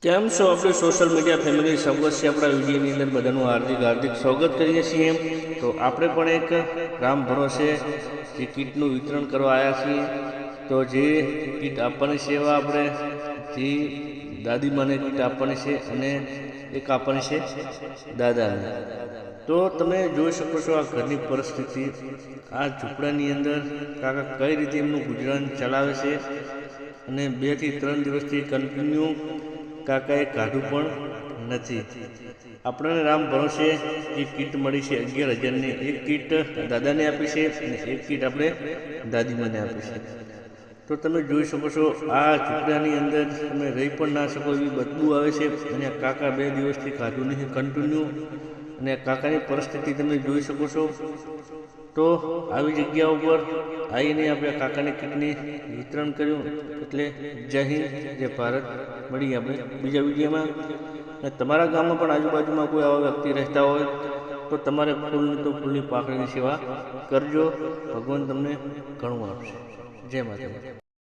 કેમ છો આપણે સોશિયલ મીડિયા ફેમિલી સ્વાગત છે આપણા વિડીયોની અંદર બધાનું હાર્દિક સ્વાગત કરીએ છીએ। તો આપણે પણ એક રામ ભરોસે જે કીટનું વિતરણ કરવા આવ્યા છીએ। તો જે કીટ આપવાની સેવા આપણે જે દાદીમાને કીટ આપવાની છે અને એક આપવાની છે દાદાને। તો તમે જોઈ શકો છો આ ઘરની પરિસ્થિતિ, આ ઝૂંપડાની અંદર કાકા કઈ રીતે એમનું ગુજરાન ચલાવે છે અને 2 થી 3 દિવસથી કન્ટિન્યુ કાકાએ કાઢું પણ નથી। આપણને રામ ભરોસે જે કીટ મળી છે 11,000ની, એક કીટ દાદાને આપી છે અને એક કીટ આપણે દાદીમાને આપી છે। તો તમે જોઈ શકો છો આ ઝૂંપડાની અંદર તમે રહી પણ ના શકો એવી બદબૂ આવે છે અને કાકા 2 દિવસથી ખાધું નથી કન્ટિન્યુ, અને કાકાની પરિસ્થિતિ તમે જોઈ શકો છો। તો આવી જગ્યા ઉપર આવીને આપણે કાકાની કીટની વિતરણ કર્યું। એટલે જય હિન્દ, જય ભારત। મળીએ આપણે બીજા વિડીયોમાં। અને તમારા ગામમાં પણ આજુબાજુમાં કોઈ આવા વ્યક્તિ રહેતા હોય તો તમારે ફૂલની તો ફૂલની પાકળીની સેવા કરજો, ભગવાન તમને ઘણું આપશે। જય માતા।